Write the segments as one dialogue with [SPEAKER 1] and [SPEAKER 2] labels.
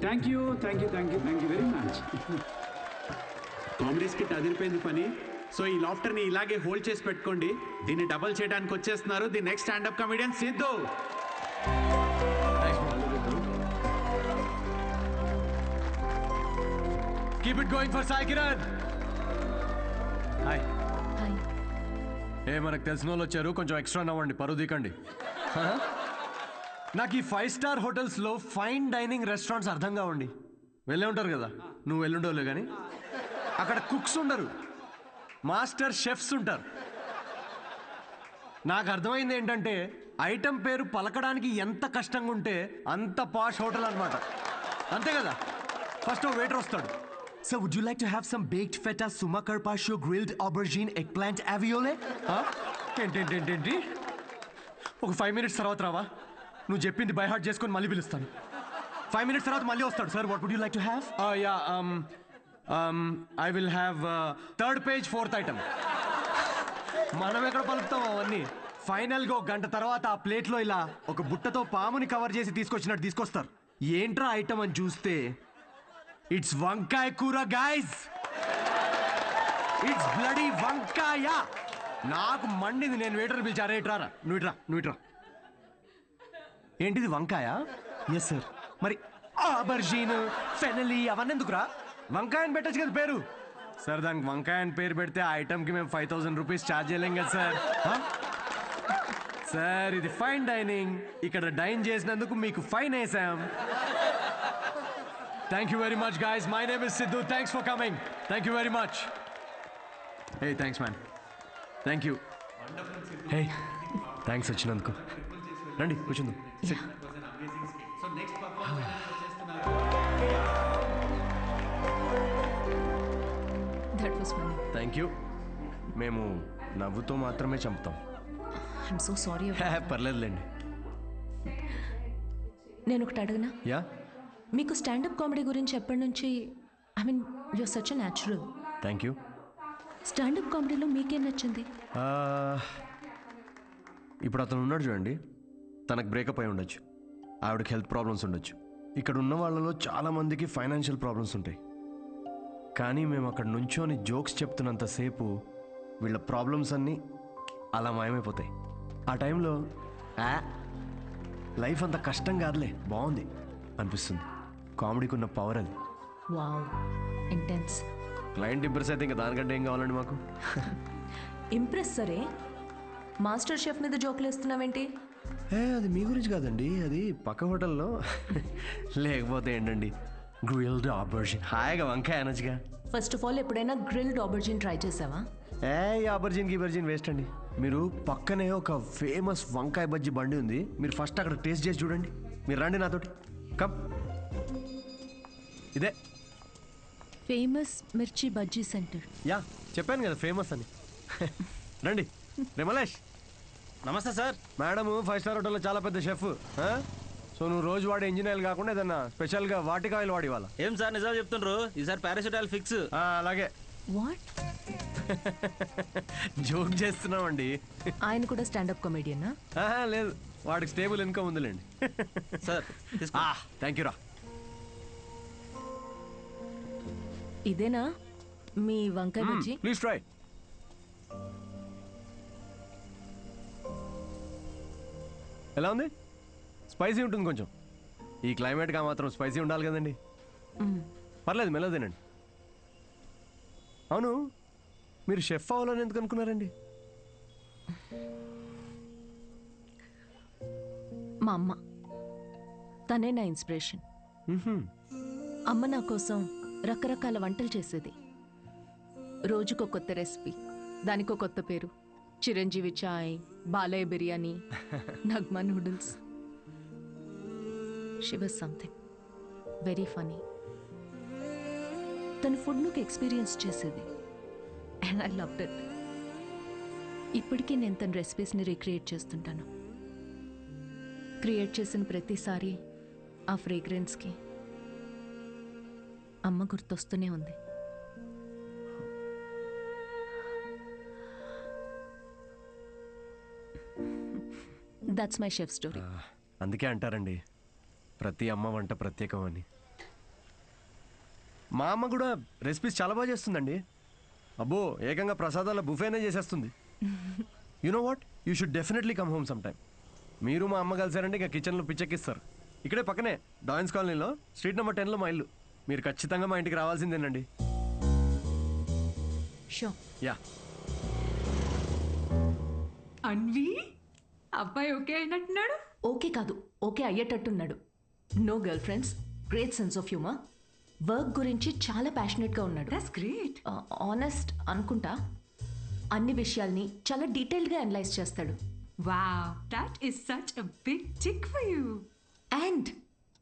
[SPEAKER 1] Thank you very much.
[SPEAKER 2] Comedy skit అదిరిపోయింది పని. So ఈ లాఫ్టర్ ని ఇలాగే హోల్డ్ చేసి పెట్టుకోండి. దీన్ని డబల్ చేయడానికి వచ్చేస్తున్నారు the next standup comedian Siddhu.
[SPEAKER 3] Keep it going for Sai Kiran. Hi. మనకు తెలిసిన వాళ్ళు వచ్చారు, కొంచెం ఎక్స్ట్రా నవ్వండి, పరువు దికండి. నాకు ఈ 5 స్టార్ హోటల్స్లో ఫైన్ డైనింగ్ రెస్టారెంట్స్ అర్థం కావండి. వెళ్ళే ఉంటారు కదా, నువ్వు వెళ్ళుండవులే కానీ. అక్కడ కుక్స్ ఉండరు, మాస్టర్ షెఫ్స్ ఉంటారు. నాకు అర్థమైంది ఏంటంటే ఐటమ్ పేరు పలకడానికి ఎంత కష్టంగా ఉంటే అంత పాష్ హోటల్ అనమాట. అంతే కదా. ఫస్ట్ వెయిటర్ వస్తాడు. So would you like to have some baked feta, suma carpaccio, grilled aubergine, eggplant aviole? ఏంటి ఒక 5 minutes తర్వాత రావా? నువ్వు చెప్పింది బై హార్ట్ చేసుకొని మళ్ళీ పిలుస్తాను. 5 minutes తర్వాత మళ్ళీ వస్తాడు. Sir what would you like to have? I will have 3rd page 4th item. మనం ఎక్కడ పలుకుతాం అవన్నీ. ఫైనల్గా ఒక గంట తర్వాత ఆ ప్లేట్లో ఇలా ఒక బుట్టతో పాముని కవర్ చేసి తీసుకొచ్చినట్టు తీసుకొస్తారు. ఏంట్రా ఐటమ్ అని చూస్తే ఇట్స్ వంకాయ కూర గైస్. ఇట్స్ బ్లడీ వంకాయ. నాకు మండింది. నేను వెయిటర్ పిలిచారా, ఇట్రారా, నువ్వు ఇట్రా. ఏంటిది వంకాయ? Yes sir. మరి ఆబర్జీన్, ఫెనలీ అవన్నీ ఎందుకురా? వంకాయ అని పెట్టచ్చు కదా పేరు. సార్ దానికి వంకాయ అని పేరు పెడితే ఆ ఐటమ్కి మేము 5000 రూపీస్ ఛార్జ్ చేయలేం కదా సార్. సార్ ఇది ఫైన్ డైనింగ్, ఇక్కడ డైన్ చేసినందుకు మీకు ఫైన్ వేసాం. Thank you very much, guys. My name is Sidhu. Thanks for coming. Thank you very much. Hey, thanks, man. Thank you. Hey, thanks, వచ్చినందుకు. రండి కూర్చుందాం.
[SPEAKER 4] That was funny.
[SPEAKER 3] Thank you. మేము నవ్వుతో మాత్రమే చంపుతాం.
[SPEAKER 4] I'm so sorry.
[SPEAKER 3] పర్లేదులేండి.
[SPEAKER 4] నేను ఒకటి అడగనా?
[SPEAKER 3] Yeah.
[SPEAKER 4] మీకు స్టాండప్ కామెడీ గురించి ఎప్పటి నుంచి, I mean you're such a natural.
[SPEAKER 3] Thank you.
[SPEAKER 4] Standup కామెడీలో మీకేం నచ్చింది?
[SPEAKER 3] ఇప్పుడు అతను ఉన్నాడు చూడండి, తనకు బ్రేకప్ అయి ఉండొచ్చు, ఆవిడకి హెల్త్ ప్రాబ్లమ్స్ ఉండొచ్చు. ఇక్కడ ఉన్న వాళ్ళలో చాలామందికి ఫైనాన్షియల్ ప్రాబ్లమ్స్ ఉంటాయి. కానీ మేము అక్కడ నుంచోని జోక్స్ చెప్తున్నంతసేపు వీళ్ళ ప్రాబ్లమ్స్ అన్నీ అలా మాయమైపోతాయి. ఆ టైంలో లైఫ్ అంత కష్టం కాదులే, బాగుంది అనిపిస్తుంది. కామెడీకి ఉన్న పవర్ అది.
[SPEAKER 4] Wow, intense.
[SPEAKER 3] క్లయింట్ ఇంప్రెస్ అయితే ఇంకా దానికంటే ఏం కావాలండి మాకు.
[SPEAKER 4] ఇంప్రెస్ సరే, మాస్టర్ షెఫ్ మీద జోకులు వేస్తున్నావేంటి?
[SPEAKER 3] అది మీ గురించి కాదండి, అది పక్క హోటల్లో. లేకపోతే ఏంటండి, గ్రిల్డ్ ఆబర్జిన్, హాయిగా వంకాయ అనొచ్చుగా.
[SPEAKER 4] ఫస్ట్ ఆఫ్ ఆల్ ఎప్పుడైనా గ్రిల్డ్ ఆబర్జిన్ ట్రై చేసావా?
[SPEAKER 3] ఆబర్జిన్ వేస్ట్ అండి. మీరు పక్కనే ఒక ఫేమస్ వంకాయ బజ్జీ బండి ఉంది, మీరు ఫస్ట్ అక్కడ టేస్ట్ చేసి చూడండి. మీరు రండి నాతోటి, కమ్. ఇదే
[SPEAKER 4] ఫేమస్ మిర్చి బజ్జీ సెంటర్.
[SPEAKER 3] యా, చెప్పాను కదా ఫేమస్ అని. రండి. రేమలేష్.
[SPEAKER 5] నమస్తే సార్.
[SPEAKER 3] మేడము 5 స్టార్ హోటల్లో చాలా పెద్ద షెఫ్. సో నువ్వు రోజు వాడే ఇంజిన్ ఆయిల్ కాకుండా ఏదన్నా స్పెషల్గా వాటికి ఆయిల్ వాడి ఇవ్వాలి.
[SPEAKER 5] ఏం సార్ నిజాలు చెప్తుండ్రు? ఈసారి పారాషూట్ ఆయిల్ ఫిక్స్.
[SPEAKER 3] అలాగే.
[SPEAKER 4] వాట్?
[SPEAKER 3] జోక్ చేస్తున్నామండి.
[SPEAKER 4] ఆయన కూడా స్టాండప్ కామెడియనా?
[SPEAKER 3] లేదు, వాడికి స్టేబుల్ ఇన్కమ్ ఉందిలేండి.
[SPEAKER 5] సార్
[SPEAKER 3] థ్యాంక్ యూ రా.
[SPEAKER 4] ఇదేనా మీ వంకాయ బజ్జీ?
[SPEAKER 3] Please try. ఎలా ఉంది? స్పైసీ ఉంటుంది కొంచెం. ఈ క్లైమేట్గా మాత్రం స్పైసీ ఉండాలి కదండి. పర్లేదు, మెల్లగా తినండి. అవును, మీరు షెఫ్ అవ్వాలని ఎందుకు అనుకున్నారండి?
[SPEAKER 4] మా అమ్మ, తనే నా ఇన్స్పిరేషన్. అమ్మ నా కోసం రకరకాల వంటలు చేసేది. రోజుకో కొత్త రెసిపీ, దానికో కొత్త పేరు. చిరంజీవి చాయ్, Balayya biryani, Nagma noodles. She was something very funny. తన ఫుడ్నుకి ఎక్స్పీరియన్స్ చేసేది, అండ్ ఐ లవ్డ్ ఇట్. ఇప్పటికీ నేను తన రెసిపీస్ని రీక్రియేట్ చేస్తుంటాను. క్రియేట్ చేసిన ప్రతిసారి ఆ ఫ్రేగ్రెన్స్కి అమ్మ గుర్తొస్తూనే ఉంది. That's my chef story.
[SPEAKER 3] అందుకే అంటారండి ప్రతి అమ్మ వంట ప్రత్యేకం అని. మా అమ్మ కూడా రెసిపీస్ చాలా బాగా చేస్తుందండి. అబ్బో ఏకంగా ప్రసాదాల బుఫేనే చేసేస్తుంది. You know what, you should definitely come home some time. మీరు మా అమ్మ కలిసారంటే ఇక కిచెన్లో పిచ్చెక్కిస్తారు. ఇక్కడే పక్కనే డాయన్స్ కాలనీలో స్ట్రీట్ నెంబర్ 10లో మా ఇల్లు. మీరు ఖచ్చితంగా మా ఇంటికి రావాల్సిందేనండి.
[SPEAKER 4] Show
[SPEAKER 3] yeah.
[SPEAKER 6] అన్వి అబ్బాయి ఓకే అయినట్టున్నాడు.
[SPEAKER 4] ఓకే కాదు, ఓకే అయ్యేటట్టున్నాడు. No girl friends, great sense of humour, work గురించి చాలా ప్యాషనెట్గా ఉన్నాడు.
[SPEAKER 6] That's great.
[SPEAKER 4] ఆనెస్ట్ అనుకుంటా. అన్ని విషయాల్ని చాలా డీటెయిల్డ్గా అనలైజ్ చేస్తాడు.
[SPEAKER 6] Wow, that is such a big tick for you.
[SPEAKER 4] And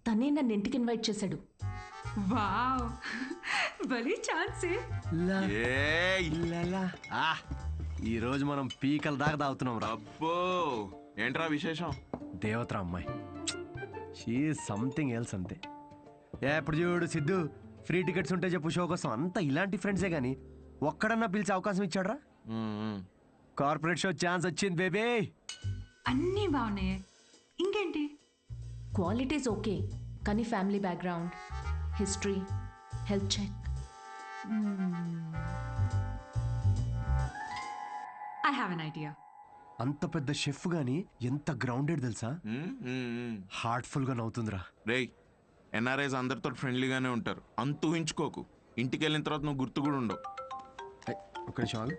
[SPEAKER 4] తనే నన్ను ఇంటికి ఇన్వైట్ చేశాడు.
[SPEAKER 6] వావ్, భలే ఛాన్సే.
[SPEAKER 3] ఈరోజు మనం పీకల దాకా తాగుతున్నాం రా.
[SPEAKER 7] అబ్బో ఏంట్రా విశేషం?
[SPEAKER 3] దేవతరా అమ్మాయి, షీ సంథింగ్ ఎల్స్ అంతే. ఎప్పుడు చూడు సిద్ధు ఫ్రీ టికెట్స్ ఉంటే చెప్పు షో కోసం. అంతా ఇలాంటి ఫ్రెండ్సే కానీ ఒక్కడన్నా పిలిచే అవకాశం ఇచ్చాడ్రా? కార్పొరేట్ షో ఛాన్స్ వచ్చింది బేబీ.
[SPEAKER 6] అన్నీ బాగున్నాయి, ఇంకేంటి?
[SPEAKER 4] క్వాలిటీస్ ఓకే, కానీ family background, history, health check.
[SPEAKER 6] I have an idea.
[SPEAKER 3] అంత పెద్ద షెఫ్ గాని ఎంత గ్రౌండెడ్ తెలుసా? హార్ట్ఫుల్ గా నవ్వుతుందిరా.
[SPEAKER 7] రేయ్, ఎన్ఆర్ఐస్ అందరితో ఫ్రెండ్లీగానే ఉంటారు, అంత ఊహించుకోకు. ఇంటికి వెళ్ళిన తర్వాత నువ్వు గుర్తు కూడా ఉండవు.
[SPEAKER 3] ఒక నిమిషం ఆగు.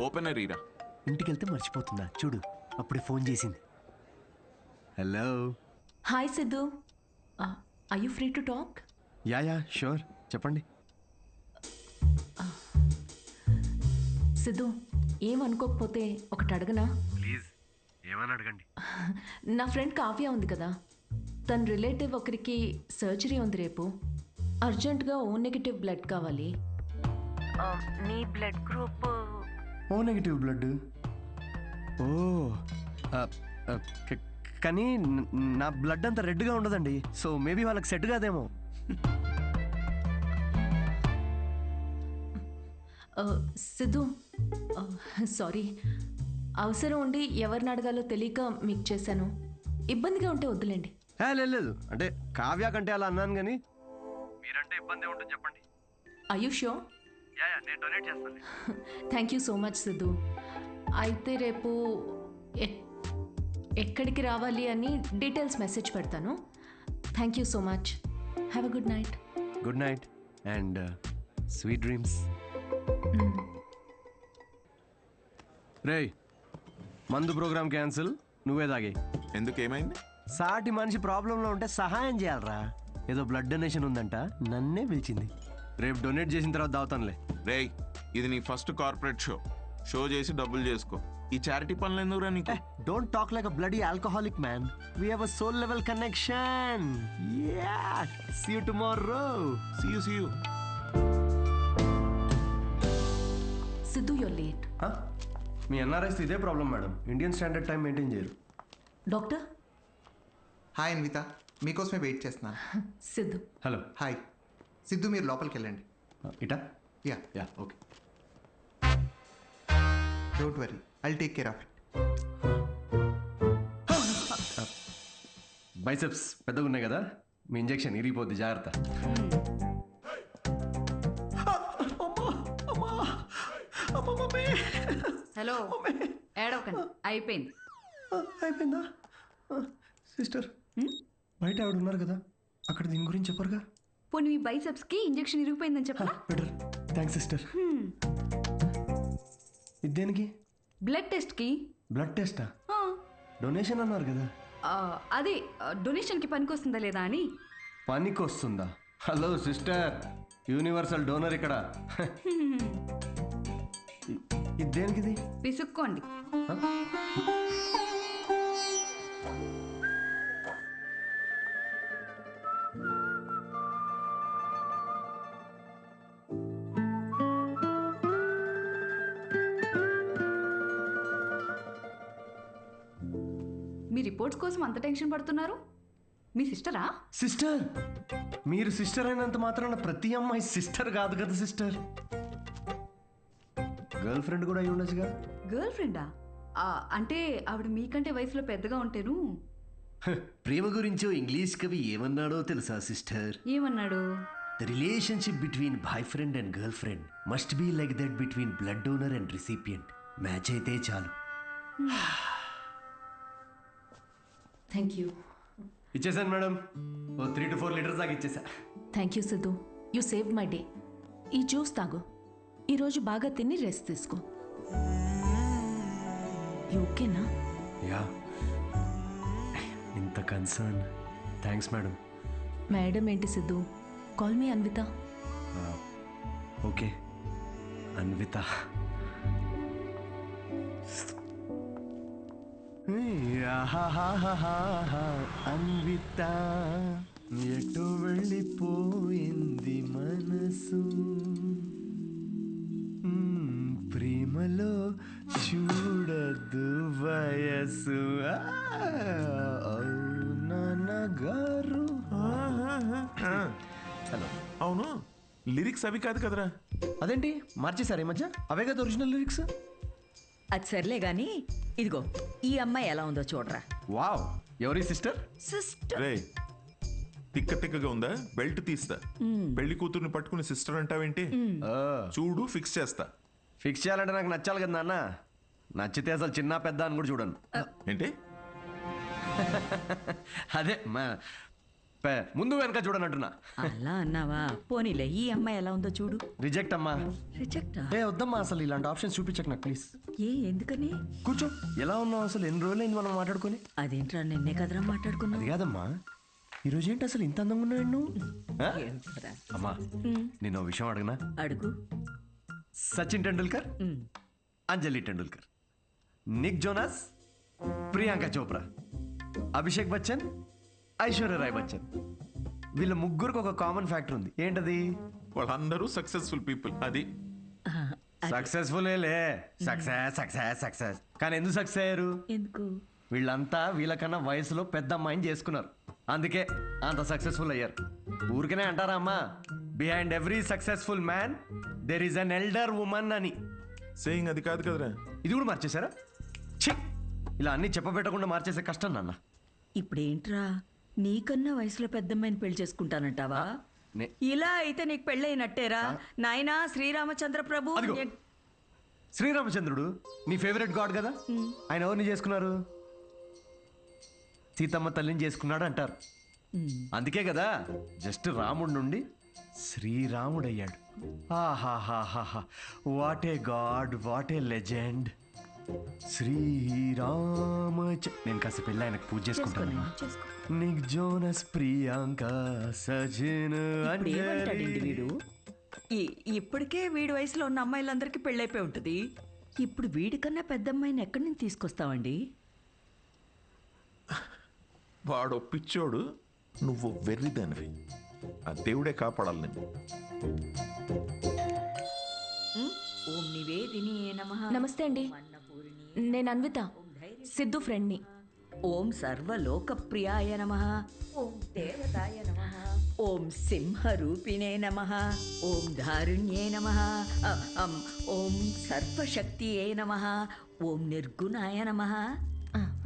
[SPEAKER 7] ఓపెనర్ ఈరా.
[SPEAKER 3] ఇంటికి వెళ్తే మర్చిపోతుందా చూడు, అప్పుడే ఫోన్ చేసింది. Hello.
[SPEAKER 4] Hi Siddhu, I you free to talk?
[SPEAKER 3] Yeah yeah sure, చెప్పండి.
[SPEAKER 4] సిద్ధు, ఏమనుకోకపోతే ఒకటి అడగనా?
[SPEAKER 3] ప్లీజ్ ఏమని అడగండి.
[SPEAKER 4] నా ఫ్రెండ్ కావ్య ఉంది కదా, తన రిలేటివ్ ఒకరికి సర్జరీ ఉంది రేపు. అర్జెంటుగా ఓ నెగిటివ్ బ్లడ్ కావాలి. నీ blood group
[SPEAKER 3] O negative blood. O కానీ నా బ్లడ్ అంత రెడ్గా ఉండదండి, సో మేబీ వాళ్ళకి సెట్ కాదేమో.
[SPEAKER 4] సిద్ధు, సారీ, అవసరం ఉండి ఎవరిని అడగాలో తెలియక మీకు చేశాను. ఇబ్బందిగా ఉంటే వద్దులేండి.
[SPEAKER 3] లేదు, అంటే కావ్య కంటే అలా అన్నాను కానీ మీరంటే ఇబ్బంది ఉంటుంది చెప్పండి.
[SPEAKER 4] I you sure?
[SPEAKER 3] నేను డొనేట్ చేస్తాను.
[SPEAKER 4] Thank you so much Siddhu. అయితే రేపు ఎక్కడికి రావాలి అని డీటెయిల్స్ మెసేజ్ పెడతాను. Thank you so much. Have a good night.
[SPEAKER 3] Good night and sweet dreams. రేయ్, మందు ప్రోగ్రామ్ క్యాన్సిల్, నువ్వే తాగే.
[SPEAKER 7] ఎందుకు, ఏమైంది?
[SPEAKER 3] సాటి మనిషి ప్రాబ్లంలో ఉంటే సహాయం చేయాలరా. ఏదో బ్లడ్ డొనేషన్ ఉందంట, నన్నే పిలిచింది. రేపు డొనేట్ చేసిన తర్వాత దావుతానులే.
[SPEAKER 7] రేయ్, ఇది నీ ఫస్ట్ కార్పొరేట్ షో చేసి డబ్బులు చేసుకో. ఈ చారిటీ పనులు ఎందుకురా నీకు?
[SPEAKER 3] Don't talk like a bloody alcoholic man. We have a soul level connection. Yeah, see you tomorrow.
[SPEAKER 7] See you.
[SPEAKER 4] Sidhu, you're late.
[SPEAKER 3] మీ ఎన్ఆర్ఐస్ ఇదే problem madam, Indian standard time maintain చేయరు.
[SPEAKER 4] డాక్టర్.
[SPEAKER 8] హాయ్ అన్విత, మీకోసమే wait చేస్తున్నాను.
[SPEAKER 4] Siddhu.
[SPEAKER 3] Hello.
[SPEAKER 8] Hi Siddhu, మీరు లోపలికి వెళ్ళండి.
[SPEAKER 3] ఇటా?
[SPEAKER 8] Yeah
[SPEAKER 3] yeah, okay.
[SPEAKER 8] Don't worry, I'll take care of it.
[SPEAKER 3] Biceps పెద్దగా ఉన్నాయి కదా, మీ ఇంజెక్షన్ ఇరిగిపోద్ది, జాగ్రత్త.
[SPEAKER 6] హలో, ఏడవకండి, అయిపోయింది.
[SPEAKER 3] అయిపోయిందా? సిస్టర్, బయట ఆవిడ ఉన్నారు కదా, అక్కడ దీని గురించి చెప్పరుగా?
[SPEAKER 6] పోనీ మీ బైసెప్స్కి ఇంజెక్షన్ ఇరిగిపోయిందని చెప్పరా?
[SPEAKER 3] Better, thanks sister. ఇది దేనికి?
[SPEAKER 6] బ్లడ్ టెస్ట్కి.
[SPEAKER 3] బ్లడ్ టెస్టా? డొనేషన్ అన్నారు కదా.
[SPEAKER 6] అదే డొనేషన్కి పనికొస్తుందా లేదా అని.
[SPEAKER 3] పనికొస్తుందా? హలో సిస్టర్, యూనివర్సల్ డోనర్ ఇక్కడ. ఇది దేనికి? ఇది
[SPEAKER 6] పిసుక్కోండి. మీ రిపోర్ట్స్ కోసం అంత టెన్షన్ పడుతున్నారు? మీ సిస్టరా?
[SPEAKER 3] సిస్టర్? మీరు సిస్టర్ అయినంత మాత్రాన ప్రతి అమ్మాయి సిస్టర్ కాదు కదా సిస్టర్. గర్ల్ ఫ్రెండ్ కూడా అయి ఉండొచ్చుగా.
[SPEAKER 6] గర్ల్ ఫ్రెండా? అంటే ఆవిడ మీకంటే వయసులో పెద్దగా ఉంటేను.
[SPEAKER 3] ప్రేమ గురించో ఇంగ్లీష్ కవి ఏమన్నాడో తెలుసా సిస్టర్?
[SPEAKER 6] ఏమన్నాడు?
[SPEAKER 3] The relationship between boyfriend and girlfriend must be like that between blood donor and recipient. Match అయితే చాలు.
[SPEAKER 4] Thank you.
[SPEAKER 3] ఇచ్చేసాను మేడం. ఓ 3 to 4 లీటర్స్ దాకా ఇచ్చేసా.
[SPEAKER 4] Thank you Siddhu, you save my day. ఈ జ్యూస్ తాగు. ఈరోజు బాగా తిని రెస్ట్ తీసుకో. ఓకేనా?
[SPEAKER 3] యా. ఇంత కన్సర్న్. Thanks madam.
[SPEAKER 4] మేడం ఏంటి Siddhu? Call me Anvitha.
[SPEAKER 3] Okay Anvitha. Anvitha ఎటు వెళ్ళిపోయింది మనసు, ప్రేమలో చూడదు వయసు. నాన్నగారు. హలో.
[SPEAKER 7] అవును, లిరిక్స్ అవి కాదు కదరా.
[SPEAKER 3] అదేంటి మార్చేశారు ఈ మధ్య? అవే కదా ఒరిజినల్ లిరిక్స్.
[SPEAKER 9] అది సర్లే గాని ఇదిగో ఈ అమ్మాయి ఎలా ఉందో చూడరా.
[SPEAKER 3] వావ్, ఎవరి సిస్టర్?
[SPEAKER 9] సిస్టర్.
[SPEAKER 7] రే తిక్క తిక్కగా ఉందా? బెల్ట్ తీస్తా. పెళ్లి కూతుర్ని పట్టుకుని సిస్టర్ అంటావేంటి? చూడు ఫిక్స్ చేస్తా.
[SPEAKER 3] ఫిక్స్ చేయాలంటే నాకు నచ్చాలి కదా నాన్న. నచ్చితే అసలు చిన్న పెద్ద అని కూడా చూడను.
[SPEAKER 7] ఏంటి?
[SPEAKER 3] అదే ముందు వెనక చూడనంటున్నా.
[SPEAKER 9] అలా అన్నావా? పోనీలే ఈ అమ్మాయి ఎలా ఉందో చూడు.
[SPEAKER 3] రిజెక్ట్ అమ్మా.
[SPEAKER 9] రిజెక్టా?
[SPEAKER 3] వద్దమ్మా, అసలు ఇలాంటి ఆప్షన్స్ చూపించకు నాకు ప్లీజ్.
[SPEAKER 9] ఎందుకని?
[SPEAKER 3] కూర్చో. ఎలా ఉన్నావు అసలు? ఎన్ని రోజులైంది మనం మాట్లాడుకొని?
[SPEAKER 9] అదేంట్రా నిన్నే కదరా మాట్లాడుకున్నా.
[SPEAKER 3] అది కాదమ్మా, ఈరోజు ఏంటి అసలు ఇంత అందంగా ఉన్నావు నువ్వు? అమ్మా నేను ఓ విషయం అడగనా?
[SPEAKER 9] అడుగు.
[SPEAKER 3] సచిన్ టెండూల్కర్, అంజలి టెండూల్కర్, నిక్ జోనాస్, ప్రియాంక చోప్రా, అభిషేక్ బచ్చన్, ఐశ్వర్య రాయ్ బచ్చన్, వీళ్ళ ముగ్గురికి ఒక కామన్ ఫ్యాక్టర్ ఉంది. ఏంటది?
[SPEAKER 7] వాళ్ళందరూ సక్సెస్ఫుల్ పీపుల్. అది
[SPEAKER 3] సక్సెస్ఫుల్. Success success success. కానీ ఎందుకు సక్సెస్ అయ్యారు?
[SPEAKER 9] ఎందుకు?
[SPEAKER 3] వీళ్ళంతా వీళ్ళకన్నా వయసులో పెద్ద అమ్మాయిని చేసుకున్నారు, అందుకే అంత సక్సెస్ఫుల్ అయ్యారు. ఊరికనే అంటారా అమ్మా, behind every successful man there is an elder woman అని.
[SPEAKER 7] సేయింగ్ అది కాదు కదరా.
[SPEAKER 3] ఇది కూడా మార్చేశారా? ఛీ, ఇలా అన్ని చెప్పబెట్టకుండా మార్చేసే కష్టం నాన్న.
[SPEAKER 9] ఇప్పుడేంట్రా నీకన్నా వయసులో పెద్దమ్మాయిని పెళ్లి చేసుకుంటానంటావా? ఇలా అయితే నీకు పెళ్ళైనట్టేరా నాయనా. శ్రీరామచంద్ర ప్రభు.
[SPEAKER 3] శ్రీరామచంద్రుడు నీ ఫేవరెట్ గాడ్ కదా, ఆయన ఎవరిని చేసుకున్నారు? సీతమ్మ తల్లిని చేసుకున్నాడు అంటారు. అందుకే కదా జస్ట్ రాముడి నుండి శ్రీరాముడు అయ్యాడు. ఆహాహాహా, what a god, what a legend. Srirama. నేను కాస్త పెళ్ళి ఆయనకు పూజ చేసుకుంటాను. నిక్ జోనస్, ప్రియాంక, సజిన్,
[SPEAKER 9] వీడు ఇప్పటికే వీడి వయసులో ఉన్న అమ్మాయిలందరికీ పెళ్ళైపోయి ఉంటుంది. ఇప్పుడు వీడికన్నా పెద్ద అమ్మాయిని ఎక్కడి నుంచి తీసుకొస్తావండి?
[SPEAKER 7] వాడు పిచ్చోడు, నువ్వు వెర్రిదానివి. ఆ దేవుడే కాపాడాలి నిన్ను.
[SPEAKER 9] ఓం నివేదిని నమః.
[SPEAKER 4] నమస్తే అండి, నేను అన్విత, సిద్ధు ఫ్రెండ్ని.
[SPEAKER 9] ఓం సర్వలోకప్రియాయ నమః. ఓం దేవతాయ నమః. ఓం సింహరూపిణే నమః. ఓం ధారుణ్యే నమః. ఓం సర్వశక్తియే నమః. ఓం నిర్గుణాయ నమః.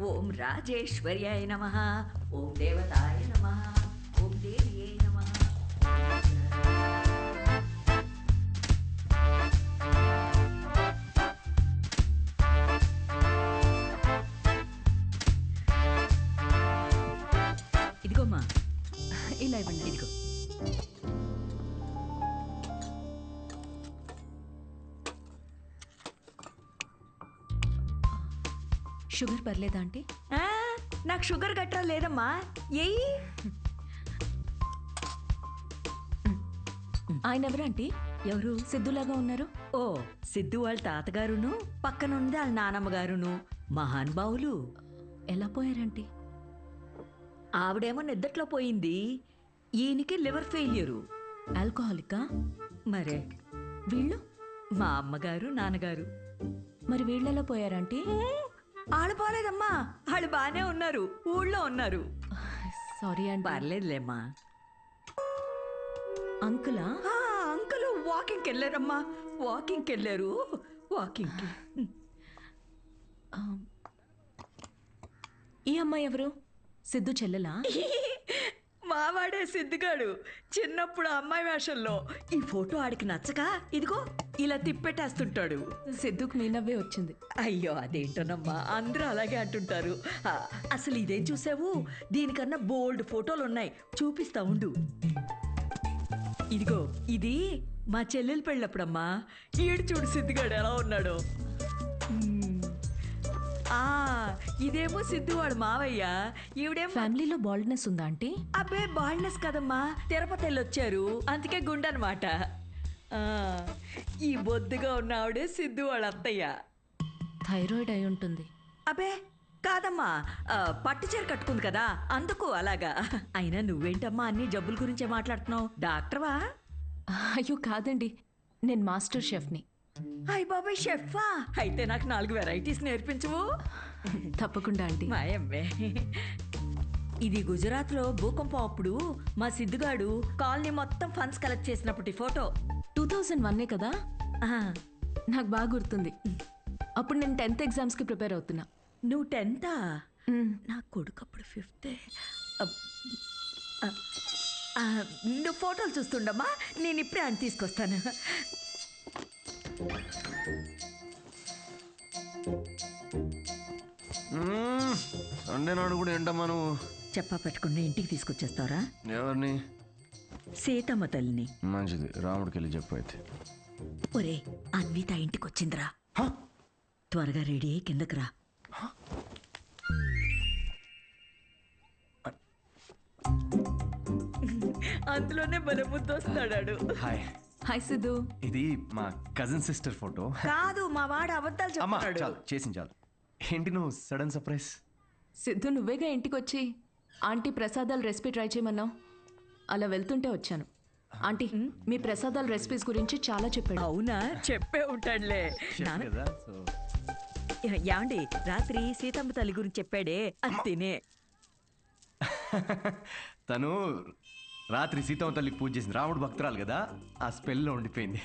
[SPEAKER 9] ఓం రాజేశ్వర్యాయ నమః. ఓం దేవతాయ నమః. ఓం దేవ్యే నమః. ఇదిగోమ్మా,
[SPEAKER 4] ఇలా ఇవ్వండి.
[SPEAKER 9] ఇదిగో.
[SPEAKER 4] షుగర్ పర్లేదా ఆంటీ?
[SPEAKER 9] నాకు షుగర్ గట్రా లేదమ్మా. ఏయ్,
[SPEAKER 4] ఆయన ఎవరు ఆంటీ?
[SPEAKER 9] ఎవరు?
[SPEAKER 4] సిద్ధులాగా ఉన్నారు.
[SPEAKER 9] ఓ, సిద్ధు వాళ్ళ తాతగారును, పక్కనుంది వాళ్ళ నానమ్మగారును మహానుభావులు.
[SPEAKER 4] ఎలా పోయారంటీ?
[SPEAKER 9] ఆవిడేమో నిద్దట్లో పోయింది, ఈయనకి లివర్ ఫెయిల్యూరు.
[SPEAKER 4] ఆల్కహాలికా?
[SPEAKER 9] మరే
[SPEAKER 4] వీళ్ళు?
[SPEAKER 9] మా అమ్మగారు నాన్నగారు.
[SPEAKER 4] మరి వీళ్ళెలా పోయారంటీ?
[SPEAKER 9] వాళ్ళు పోలేదమ్మా, వాళ్ళు బాగానే ఉన్నారు, ఊళ్ళో ఉన్నారు.
[SPEAKER 4] సారీ అండి.
[SPEAKER 9] పర్లేదులేమ్మా.
[SPEAKER 4] అంకులా?
[SPEAKER 9] అంకుల్ వాకింగ్కి వెళ్ళారమ్మా, వాకింగ్కి వెళ్ళారు. వాకింగ్కి.
[SPEAKER 4] ఈ అమ్మాయి ఎవరు? సిద్ధు చెల్లెలా?
[SPEAKER 9] మావాడే సిద్ధిగాడు చిన్నప్పుడు అమ్మాయి వేషంలో ఈ ఫోటో ఆడికి నచ్చక ఇదిగో ఇలా తిప్పెట్టేస్తుంటాడు.
[SPEAKER 4] సిద్ధుకు మీ నవ్వే వచ్చింది.
[SPEAKER 9] అయ్యో అదేంటోనమ్మా, అందరూ అలాగే అంటుంటారు. అసలు ఇదేం చూసావు, దీనికన్నా బోల్డ్ ఫోటోలు ఉన్నాయి, చూపిస్తా ఉండు. ఇదిగో ఇది మా చెల్లెలు పెళ్ళప్పుడమ్మా. ఈడు చూడు సిద్ధిగాడు ఎలా ఉన్నాడు. ఇదేమో సిద్ధు వాడు మావయ్య, ఈవిడేమో.
[SPEAKER 4] ఫ్యామిలీలో బాల్డ్నెస్ ఉందా ఆంటీ?
[SPEAKER 9] అబ్బే బాల్నెస్ కదమ్మా, తిరుపతి వెళ్ళొచ్చారు అందుకే గుండనమాట. ఈ బొద్దుగా ఉన్న ఆవిడే సిద్ధు వాళ్ళ అత్తయ్య.
[SPEAKER 4] థైరాయిడ్ అయి ఉంటుంది.
[SPEAKER 9] అబ్బే కాదమ్మా, పట్టు చీర కట్టుకుంది కదా అందుకు అలాగా. అయినా నువ్వేంటమ్మా అన్ని జబ్బుల గురించే మాట్లాడుతున్నావు, డాక్టర్వా?
[SPEAKER 4] అయ్యో కాదండి, నేను మాస్టర్ షెఫ్ని.
[SPEAKER 9] అయ్ బాబాయ్ షెఫా, అయితే నాకు 4 వెరైటీస్ నేర్పించవు?
[SPEAKER 4] తప్పకుండా ఆంటీ.
[SPEAKER 9] మాయమ్మే. ఇది గుజరాత్లో భూకంపం అప్పుడు మా సిద్ధుగాడు కాలనీ మొత్తం ఫండ్స్ కలెక్ట్ చేసినప్పటి ఫోటో.
[SPEAKER 4] 2001 కదా? నాకు బాగా గుర్తుంది. అప్పుడు నేను 10th ఎగ్జామ్స్కి ప్రిపేర్ అవుతున్నా.
[SPEAKER 9] నువ్వు 10th? నా కొడుకు అప్పుడు 5th. నువ్వు ఫోటోలు చూస్తుండమ్మా, నేను ఇప్పుడే అని తీసుకొస్తాను.
[SPEAKER 3] సండే నాడు కూడా ఏంటమ్మా నువ్వు
[SPEAKER 9] చెప్పా పెట్టుకుని ఇంటికి తీసుకొచ్చేస్తారా?
[SPEAKER 3] ఎవరిని?
[SPEAKER 9] సీతమ్మ తల్లిని.
[SPEAKER 3] మంచిది, రాముడికి వెళ్ళి చెప్పు అయితే.
[SPEAKER 9] ఒరే అన్విత ఇంటికి వచ్చిందిరా, త్వరగా రెడీ అయ్యి కిందకి రా. అందులోనే బలముద్దు వస్తాడాడు.
[SPEAKER 3] హాయ్.
[SPEAKER 4] హాయ్ సిద్ధు.
[SPEAKER 3] ఇది మా కజిన్ సిస్టర్ ఫోటో.
[SPEAKER 9] కాదు మా వాడు అబద్ధాలు
[SPEAKER 3] అమ్మా
[SPEAKER 9] చెప్తాడు.
[SPEAKER 3] చాలు, చేసింది చాలు. ఏంటి నువ్వు సడన్ సర్ప్రైజ్?
[SPEAKER 4] సిద్ధు నువ్వేగా ఇంటికి వచ్చి ఆంటీ ప్రసాదాల రెసిపీ ట్రై చేయమన్నావు, అలా వెళ్తుంటే వచ్చాను. ఆంటీ మీ ప్రసాదాల రెసిపీస్ గురించి చాలా చెప్పాడు.
[SPEAKER 9] అవునా, చెప్పే ఉంటాడులే.
[SPEAKER 3] కదా సో
[SPEAKER 9] యాండి రాత్రి సీతమ్మ తల్లి గురించి చెప్పాడే, అది తినే.
[SPEAKER 3] తను రాత్రి సీతమ్మ తల్లికి పూజ చేసింది, రాముడు భక్తురాలు కదా, ఆ స్పెల్లో ఉండిపోయింది.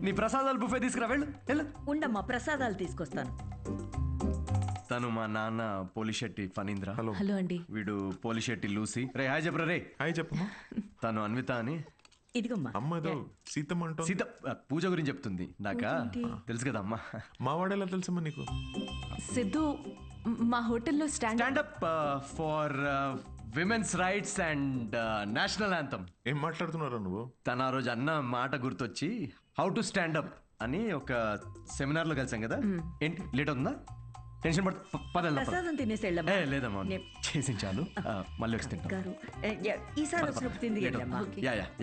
[SPEAKER 3] నీ ప్రసాదాలు బుఫే తీసుకురా, వెళ్ళు.
[SPEAKER 9] ఉండమ్మా ప్రసాదాలు తీసుకొస్తాను.
[SPEAKER 3] తను మా నాన్న పోలిశెట్టి ఫణీంద్ర.
[SPEAKER 4] హలో అండి.
[SPEAKER 3] వీడు పోలిశెట్టి లూసి. రే హాయ్ చెప్పరా. రే
[SPEAKER 7] హాయ్ చెప్పమ్మా.
[SPEAKER 3] తను అన్విత అని.
[SPEAKER 9] ఇదిగమ్మా
[SPEAKER 7] అమ్మ ఏదో సీతమ్మ అంటూ
[SPEAKER 3] సీత పూజ గురించి చెప్తుంది. నాకా తెలుసు కదా అమ్మా.
[SPEAKER 7] మా వాడేలా తెలుసమ్మా నీకు?
[SPEAKER 4] సిద్ధు మా హోటల్లో
[SPEAKER 3] stand up for women's rights and national anthem.
[SPEAKER 7] ఏం మాట్లాడుతున్నారా నువ్వు?
[SPEAKER 3] తను ఆ రోజు అన్న మాట గుర్తొచ్చి హౌ టు స్టాండప్ అని ఒక సెమినార్ లో కలిసాం కదా. ఏంటి లేట్ అవుతుందా? టెన్షన్
[SPEAKER 9] ప్రసాదం తినేసి వెళ్ళమ్మా.
[SPEAKER 3] లేదమ్మా చేసి చాలు, మళ్ళీ వచ్చి తింటాం.
[SPEAKER 9] గారు ఈసారి వచ్చినప్పుడు తింది వెళ్ళమ్మా.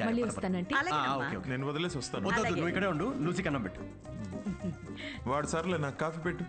[SPEAKER 4] మళ్ళీ వస్తానంటే.
[SPEAKER 7] నేను వదిలేసి వస్తాను.
[SPEAKER 3] వద్దు, నువ్వు ఇక్కడే ఉండు, లూసి కన్నం పెట్టు.
[SPEAKER 7] వాడు సర్లే నాకు కాఫీ పెట్టు.